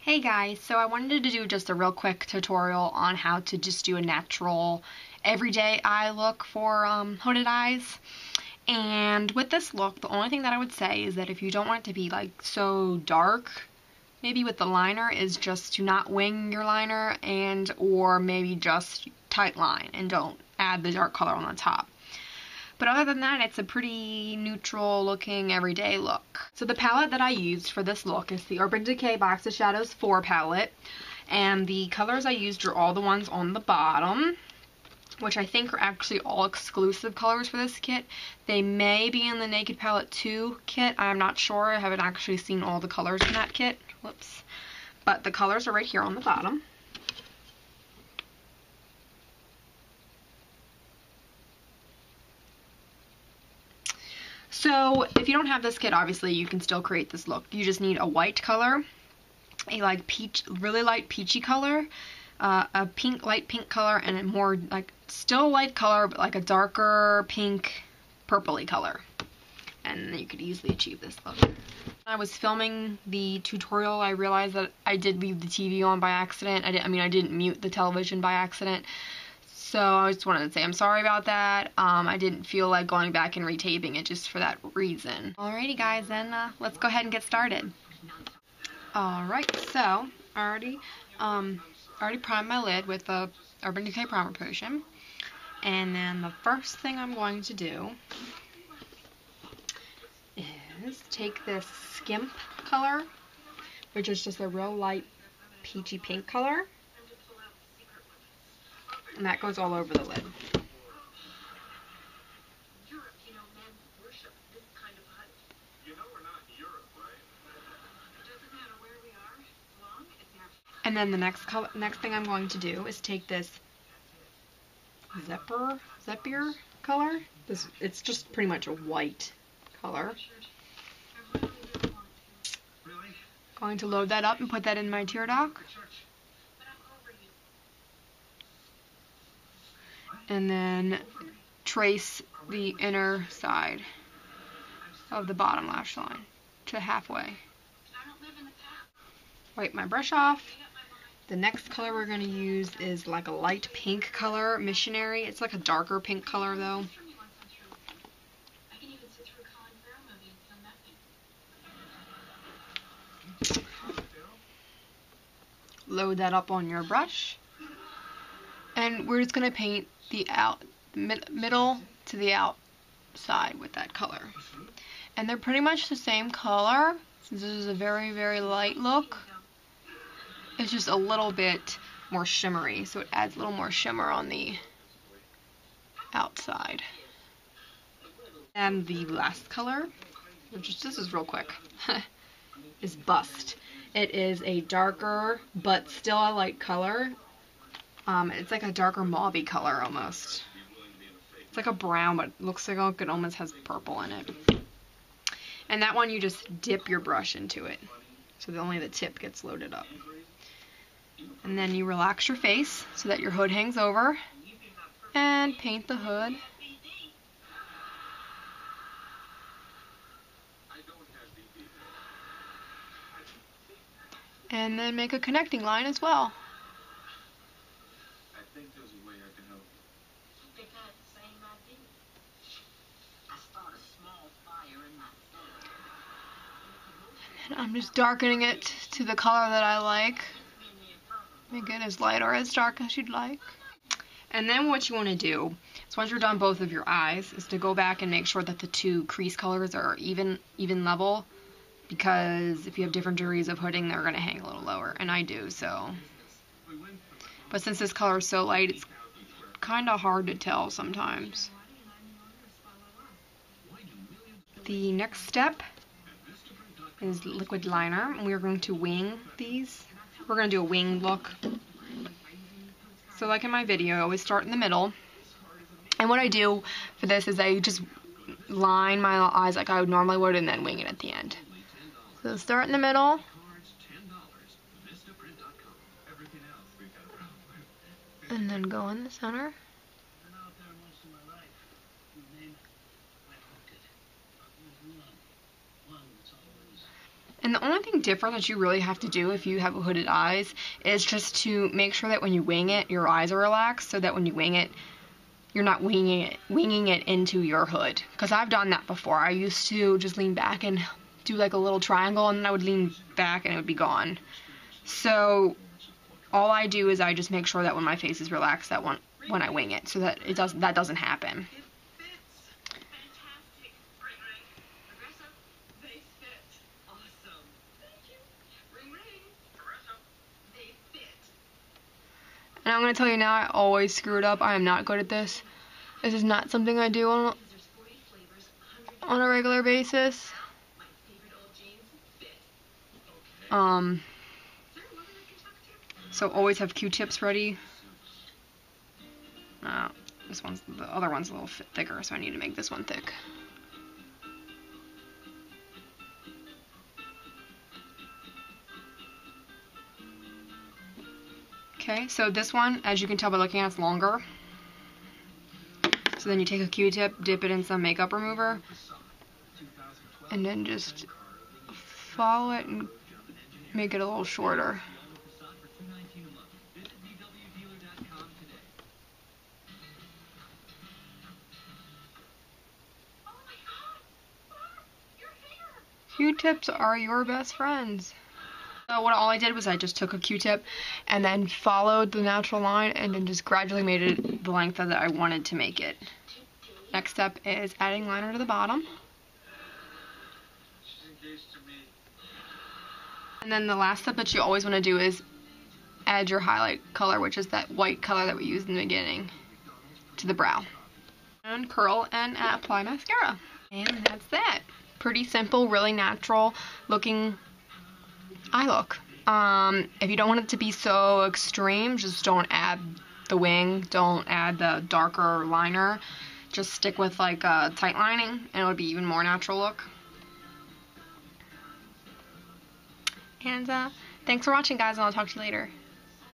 Hey guys, so I wanted to do just a real quick tutorial on how to just do a natural everyday eye look for hooded eyes. And with this look, the only thing that I would say is that if you don't want it to be like so dark, maybe with the liner is just to not wing your liner or maybe just tight line and don't add the dark color on the top. But other than that, it's a pretty neutral looking everyday look. So the palette that I used for this look is the Urban Decay Box of Shadows 4 palette. And the colors I used are all the ones on the bottom, which I think are actually all exclusive colors for this kit. They may be in the Naked Palette 2 kit. I'm not sure. I haven't actually seen all the colors in that kit. Whoops. But the colors are right here on the bottom. So if you don't have this kit, obviously you can still create this look. You just need a white color, a really light peachy color, a light pink color, and a more still light color, but like a darker pink, purpley color. And you could easily achieve this look. When I was filming the tutorial, I realized that I did leave the TV on by accident. I didn't mute the television by accident. So I just wanted to say I'm sorry about that. I didn't feel like going back and retaping it just for that reason. Alrighty guys, then let's go ahead and get started. Alright, so I already primed my lid with the Urban Decay Primer Potion. And then the first thing I'm going to do is take this Skimp color, which is just a real light peachy pink color. And that goes all over the lid. And then the next thing I'm going to do is take this Zephyr color. It's just pretty much a white color. Going to load that up and put that in my tear duct. And then trace the inner side of the bottom lash line to halfway. Wipe my brush off. The next color we're going to use is like a light pink color, Missionary. It's like a darker pink color though. Load that up on your brush. And we're just going to paint the middle to the outside with that color. And they're pretty much the same color, since this is a very, very light look. It's just a little bit more shimmery, so it adds a little more shimmer on the outside. And the last color, this is real quick, is Bust. It is a darker, but still a light color. It's like a darker mauve-y color almost. It's like a brown, but it looks like it almost has purple in it. And that one you just dip your brush into it, so that only the tip gets loaded up. And then you relax your face so that your hood hangs over, and paint the hood. And then make a connecting line as well. And I'm just darkening it to the color that I like. Make it as light or as dark as you'd like. And then what you want to do is, once you're done both of your eyes, is to go back and make sure that the two crease colors are even level. Because if you have different degrees of hooding, they're going to hang a little lower. And I do, so. But since this color is so light, it's kind of hard to tell sometimes. The next step is liquid liner, and we're going to wing these. We're going to do a wing look. So like in my video, I always start in the middle. And what I do for this is I just line my eyes like I would normally would and then wing it at the end. So start in the middle. And then go in the center. And And the only thing different that you really have to do if you have hooded eyes is just to make sure that when you wing it, your eyes are relaxed, so that when you wing it, you're not winging it into your hood. Because I've done that before. I used to just lean back and do like a little triangle, and then I would lean back and it would be gone. So all I do is I just make sure that when my face is relaxed, that when I wing it, so that that doesn't happen. And I'm going to tell you now, I always screw it up. I am not good at this. This is not something I do on a regular basis. So always have Q-tips ready. The other one's a little thicker, so I need to make this one thick. Okay, so this one, as you can tell by looking at it, it's longer. So then you take a Q-tip, dip it in some makeup remover, and then just follow it and make it a little shorter. Q-tips are your best friends. So all I did was I just took a Q-tip and then followed the natural line and then just gradually made it the length that I wanted to make it. Next step is adding liner to the bottom. And then the last step that you always want to do is add your highlight color, which is that white color that we used in the beginning, to the brow. And curl and apply mascara. And that's that. Pretty simple, really natural looking eye look. If you don't want it to be so extreme, just don't add the wing, don't add the darker liner. Just stick with like a tight lining and it would be even more natural look. And thanks for watching, guys, and I'll talk to you later.